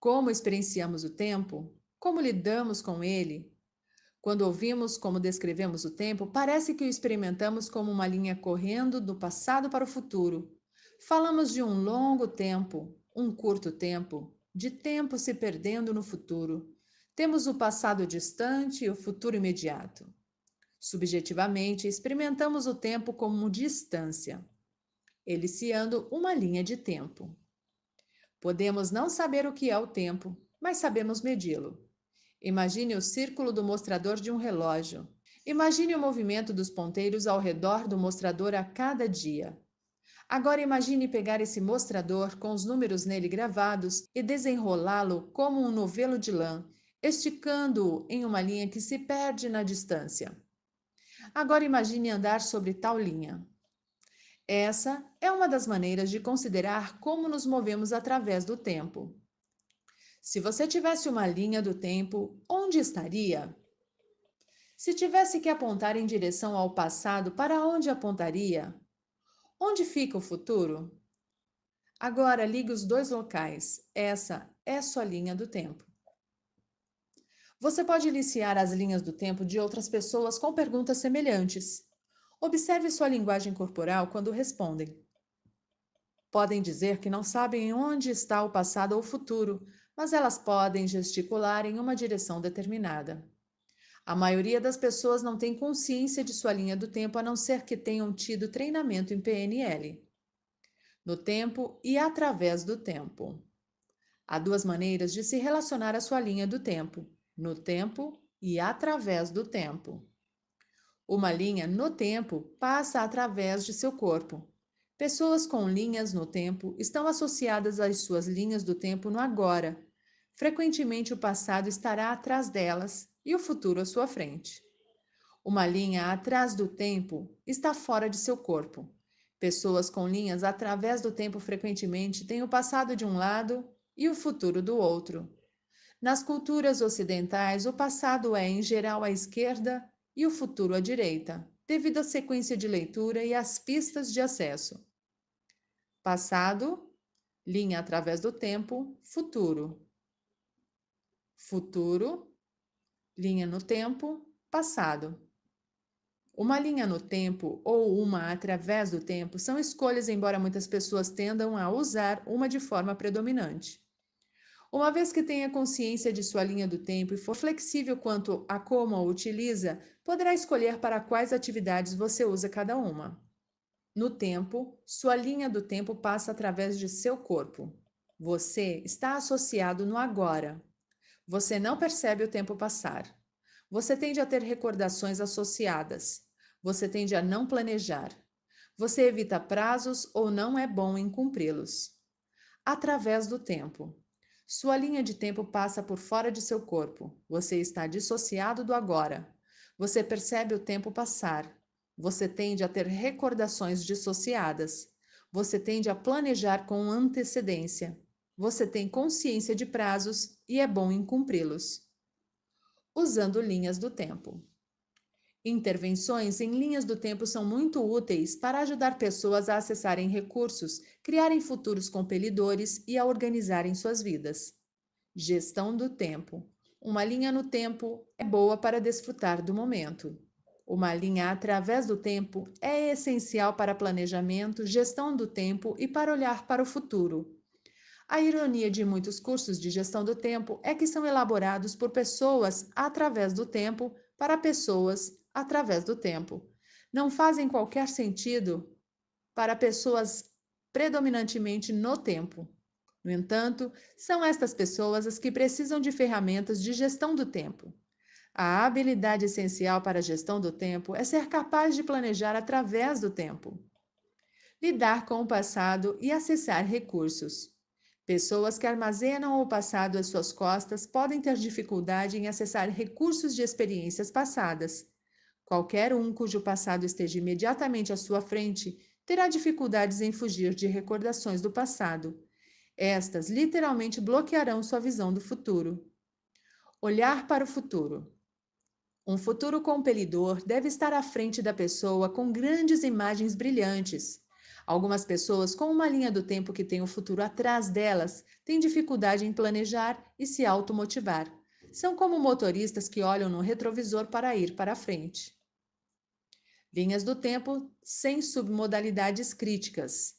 Como experienciamos o tempo? Como lidamos com ele? Quando ouvimos como descrevemos o tempo, parece que o experimentamos como uma linha correndo do passado para o futuro. Falamos de um longo tempo, um curto tempo, de tempo se perdendo no futuro. Temos o passado distante e o futuro imediato. Subjetivamente, experimentamos o tempo como distância, eliciando uma linha de tempo. Podemos não saber o que é o tempo, mas sabemos medi-lo. Imagine o círculo do mostrador de um relógio. Imagine o movimento dos ponteiros ao redor do mostrador a cada dia. Agora imagine pegar esse mostrador com os números nele gravados e desenrolá-lo como um novelo de lã, esticando-o em uma linha que se perde na distância. Agora imagine andar sobre tal linha. Essa é uma das maneiras de considerar como nos movemos através do tempo. Se você tivesse uma linha do tempo, onde estaria? Se tivesse que apontar em direção ao passado, para onde apontaria? Onde fica o futuro? Agora ligue os dois locais. Essa é sua linha do tempo. Você pode iniciar as linhas do tempo de outras pessoas com perguntas semelhantes. Observe sua linguagem corporal quando respondem. Podem dizer que não sabem onde está o passado ou o futuro, mas elas podem gesticular em uma direção determinada. A maioria das pessoas não tem consciência de sua linha do tempo a não ser que tenham tido treinamento em PNL. No tempo e através do tempo. Há duas maneiras de se relacionar à sua linha do tempo: no tempo e através do tempo. Uma linha no tempo passa através de seu corpo. Pessoas com linhas no tempo estão associadas às suas linhas do tempo no agora. Frequentemente, o passado estará atrás delas e o futuro à sua frente. Uma linha atrás do tempo está fora de seu corpo. Pessoas com linhas através do tempo frequentemente têm o passado de um lado e o futuro do outro. Nas culturas ocidentais, o passado é, em geral, à esquerda e o futuro à direita, devido à sequência de leitura e às pistas de acesso. Passado, linha através do tempo, futuro. Futuro, linha no tempo, passado. Uma linha no tempo ou uma através do tempo são escolhas, embora muitas pessoas tendam a usar uma de forma predominante. Uma vez que tenha consciência de sua linha do tempo e for flexível quanto a como a utiliza, poderá escolher para quais atividades você usa cada uma. No tempo, sua linha do tempo passa através de seu corpo. Você está associado no agora. Você não percebe o tempo passar. Você tende a ter recordações associadas. Você tende a não planejar. Você evita prazos ou não é bom em cumpri-los. Através do tempo. Sua linha de tempo passa por fora de seu corpo. Você está dissociado do agora. Você percebe o tempo passar. Você tende a ter recordações dissociadas. Você tende a planejar com antecedência. Você tem consciência de prazos e é bom em cumpri-los. Usando linhas do tempo. Intervenções em linhas do tempo são muito úteis para ajudar pessoas a acessarem recursos, criarem futuros compelidores e a organizarem suas vidas. Gestão do tempo. Uma linha no tempo é boa para desfrutar do momento. Uma linha através do tempo é essencial para planejamento, gestão do tempo e para olhar para o futuro. A ironia de muitos cursos de gestão do tempo é que são elaborados por pessoas através do tempo para pessoas através do tempo. Não fazem qualquer sentido para pessoas predominantemente no tempo. No entanto, são estas pessoas as que precisam de ferramentas de gestão do tempo. A habilidade essencial para a gestão do tempo é ser capaz de planejar através do tempo, lidar com o passado e acessar recursos. Pessoas que armazenam o passado às suas costas podem ter dificuldade em acessar recursos de experiências passadas. Qualquer um cujo passado esteja imediatamente à sua frente terá dificuldades em fugir de recordações do passado. Estas literalmente bloquearão sua visão do futuro. Olhar para o futuro. Um futuro compelidor deve estar à frente da pessoa com grandes imagens brilhantes. Algumas pessoas com uma linha do tempo que tem o futuro atrás delas têm dificuldade em planejar e se automotivar. São como motoristas que olham no retrovisor para ir para a frente. Linhas do tempo sem submodalidades críticas.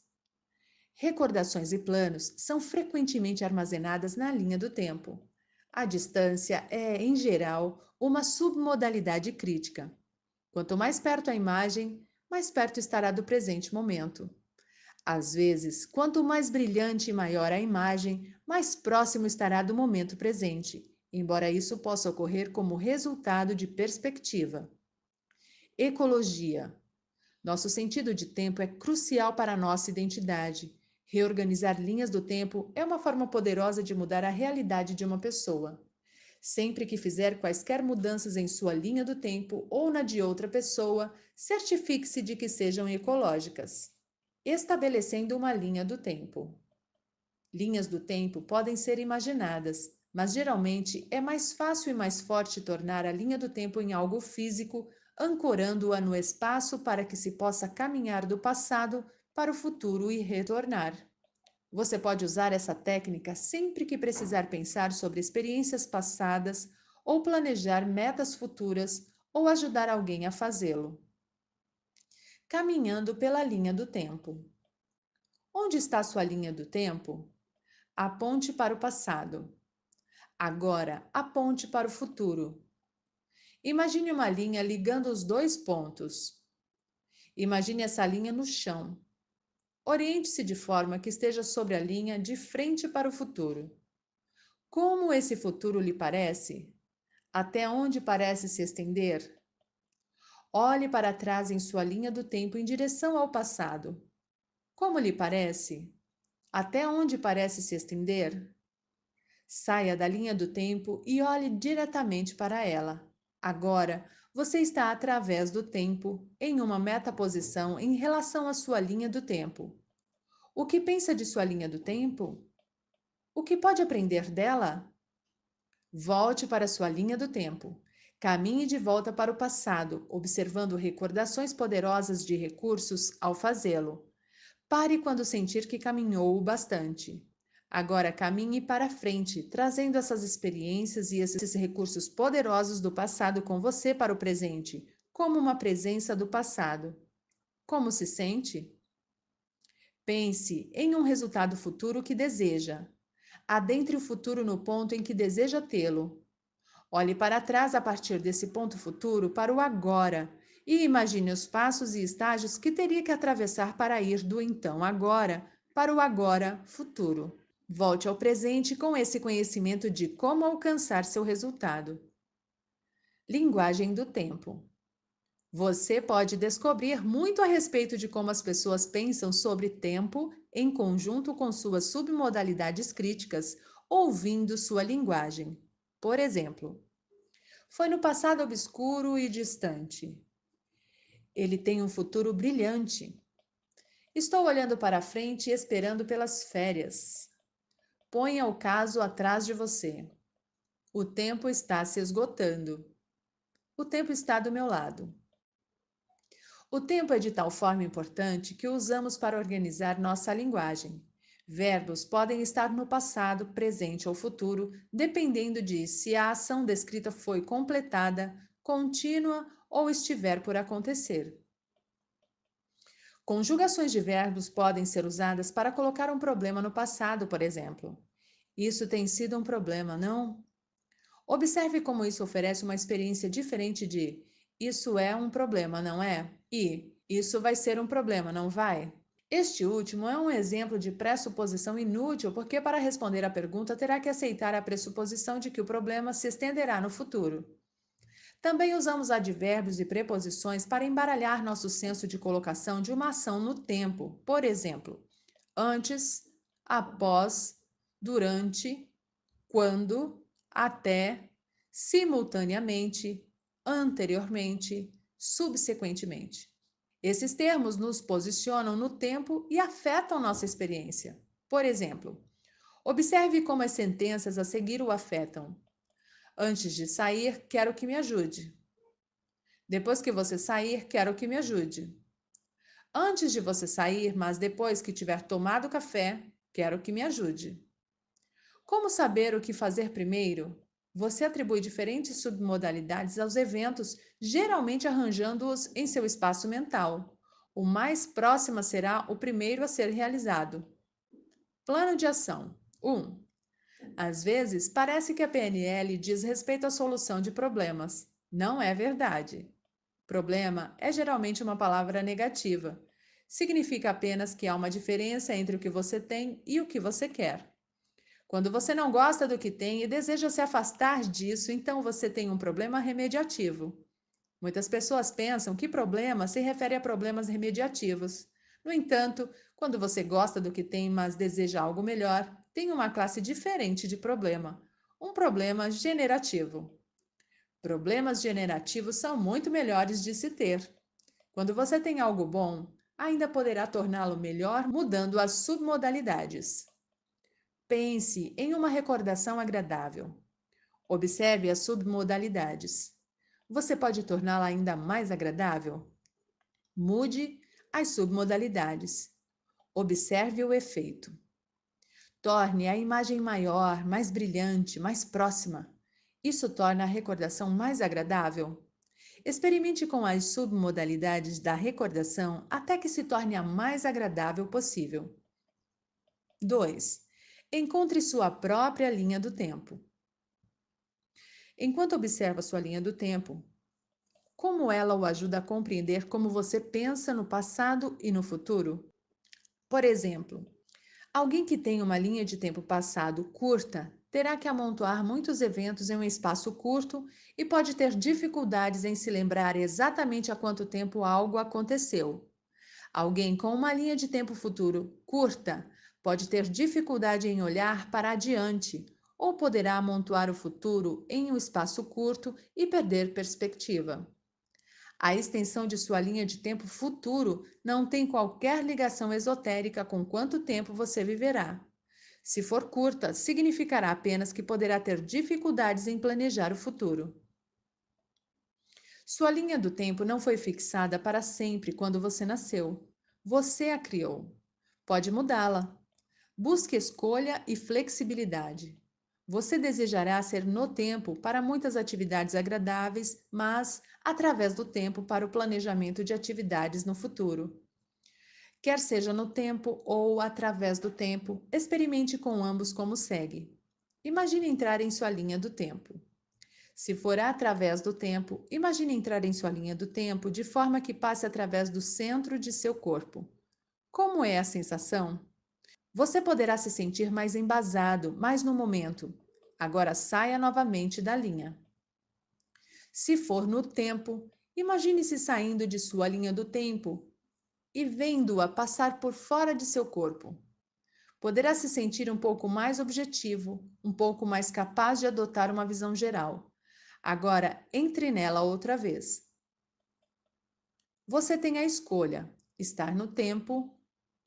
Recordações e planos são frequentemente armazenadas na linha do tempo. A distância é, em geral, uma submodalidade crítica. Quanto mais perto a imagem, mais perto estará do presente momento. Às vezes, quanto mais brilhante e maior a imagem, mais próximo estará do momento presente, embora isso possa ocorrer como resultado de perspectiva. Ecologia. Nosso sentido de tempo é crucial para a nossa identidade. Reorganizar linhas do tempo é uma forma poderosa de mudar a realidade de uma pessoa. Sempre que fizer quaisquer mudanças em sua linha do tempo ou na de outra pessoa, certifique-se de que sejam ecológicas. Estabelecendo uma linha do tempo. Linhas do tempo podem ser imaginadas, mas geralmente é mais fácil e mais forte tornar a linha do tempo em algo físico, ancorando-a no espaço para que se possa caminhar do passado para o futuro e retornar. Você pode usar essa técnica sempre que precisar pensar sobre experiências passadas ou planejar metas futuras ou ajudar alguém a fazê-lo. Caminhando pela linha do tempo. Onde está sua linha do tempo? Aponte para o passado. Agora, aponte para o futuro. Imagine uma linha ligando os dois pontos. Imagine essa linha no chão. Oriente-se de forma que esteja sobre a linha de frente para o futuro. Como esse futuro lhe parece? Até onde parece se estender? Olhe para trás em sua linha do tempo em direção ao passado. Como lhe parece? Até onde parece se estender? Saia da linha do tempo e olhe diretamente para ela. Agora, você está através do tempo, em uma metaposição em relação à sua linha do tempo. O que pensa de sua linha do tempo? O que pode aprender dela? Volte para sua linha do tempo. Caminhe de volta para o passado, observando recordações poderosas de recursos ao fazê-lo. Pare quando sentir que caminhou o bastante. Agora caminhe para frente, trazendo essas experiências e esses recursos poderosos do passado com você para o presente, como uma presença do passado. Como se sente? Pense em um resultado futuro que deseja. Adentre o futuro no ponto em que deseja tê-lo. Olhe para trás a partir desse ponto futuro para o agora e imagine os passos e estágios que teria que atravessar para ir do então agora para o agora futuro. Volte ao presente com esse conhecimento de como alcançar seu resultado. Linguagem do tempo. Você pode descobrir muito a respeito de como as pessoas pensam sobre tempo em conjunto com suas submodalidades críticas, ouvindo sua linguagem. Por exemplo, foi no passado obscuro e distante. Ele tem um futuro brilhante. Estou olhando para frente e esperando pelas férias. Ponha o caso atrás de você. O tempo está se esgotando. O tempo está do meu lado. O tempo é de tal forma importante que o usamos para organizar nossa linguagem. Verbos podem estar no passado, presente ou futuro, dependendo de se a ação descrita foi completada, contínua ou estiver por acontecer. Conjugações de verbos podem ser usadas para colocar um problema no passado, por exemplo. Isso tem sido um problema, não? Observe como isso oferece uma experiência diferente de isso é um problema, não é? E isso vai ser um problema, não vai? Este último é um exemplo de pressuposição inútil, porque para responder à pergunta terá que aceitar a pressuposição de que o problema se estenderá no futuro. Também usamos advérbios e preposições para embaralhar nosso senso de colocação de uma ação no tempo. Por exemplo, antes, após, durante, quando, até, simultaneamente, anteriormente, subsequentemente. Esses termos nos posicionam no tempo e afetam nossa experiência. Por exemplo, observe como as sentenças a seguir o afetam. Antes de sair, quero que me ajude. Depois que você sair, quero que me ajude. Antes de você sair, mas depois que tiver tomado café, quero que me ajude. Como saber o que fazer primeiro? Você atribui diferentes submodalidades aos eventos, geralmente arranjando-os em seu espaço mental. O mais próximo será o primeiro a ser realizado. Plano de ação. 1. Às vezes, parece que a PNL diz respeito à solução de problemas. Não é verdade. Problema é geralmente uma palavra negativa. Significa apenas que há uma diferença entre o que você tem e o que você quer. Quando você não gosta do que tem e deseja se afastar disso, então você tem um problema remediativo. Muitas pessoas pensam que problema se refere a problemas remediativos. No entanto, quando você gosta do que tem, mas deseja algo melhor, tem uma classe diferente de problema, um problema generativo. Problemas generativos são muito melhores de se ter. Quando você tem algo bom, ainda poderá torná-lo melhor mudando as submodalidades. Pense em uma recordação agradável. Observe as submodalidades. Você pode torná-la ainda mais agradável? Mude as submodalidades. Observe o efeito. Torne a imagem maior, mais brilhante, mais próxima. Isso torna a recordação mais agradável? Experimente com as submodalidades da recordação até que se torne a mais agradável possível. 2. Encontre sua própria linha do tempo. Enquanto observa sua linha do tempo, como ela o ajuda a compreender como você pensa no passado e no futuro? Por exemplo, alguém que tem uma linha de tempo passado curta terá que amontoar muitos eventos em um espaço curto e pode ter dificuldades em se lembrar exatamente há quanto tempo algo aconteceu. Alguém com uma linha de tempo futuro curta pode ter dificuldade em olhar para adiante ou poderá amontoar o futuro em um espaço curto e perder perspectiva. A extensão de sua linha de tempo futuro não tem qualquer ligação esotérica com quanto tempo você viverá. Se for curta, significará apenas que poderá ter dificuldades em planejar o futuro. Sua linha do tempo não foi fixada para sempre quando você nasceu. Você a criou. Pode mudá-la. Busque escolha e flexibilidade. Você desejará ser no tempo para muitas atividades agradáveis, mas através do tempo para o planejamento de atividades no futuro. Quer seja no tempo ou através do tempo, experimente com ambos como segue. Imagine entrar em sua linha do tempo. Se for através do tempo, imagine entrar em sua linha do tempo de forma que passe através do centro de seu corpo. Como é a sensação? Você poderá se sentir mais embasado, mais no momento. Agora saia novamente da linha. Se for no tempo, Imagine-se saindo de sua linha do tempo e vendo-a passar por fora de seu corpo. Poderá se sentir um pouco mais objetivo, um pouco mais capaz de adotar uma visão geral. Agora, entre nela outra vez. Você tem a escolha: estar no tempo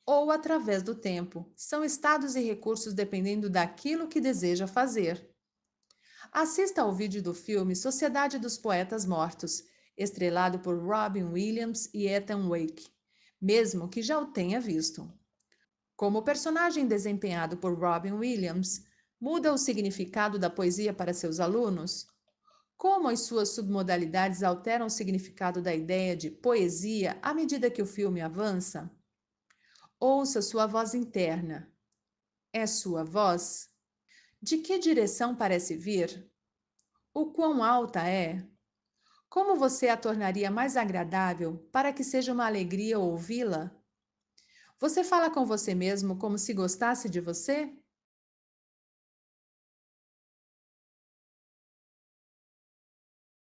ou através do tempo. São estados e recursos dependendo daquilo que deseja fazer. Assista ao vídeo do filme Sociedade dos Poetas Mortos, estrelado por Robin Williams e Ethan Wake, mesmo que já o tenha visto. Como o personagem desempenhado por Robin Williams muda o significado da poesia para seus alunos, como as suas submodalidades alteram o significado da ideia de poesia à medida que o filme avança, ouça sua voz interna. É sua voz? De que direção parece vir? O quão alta é? Como você a tornaria mais agradável para que seja uma alegria ouvi-la? Você fala com você mesmo como se gostasse de você?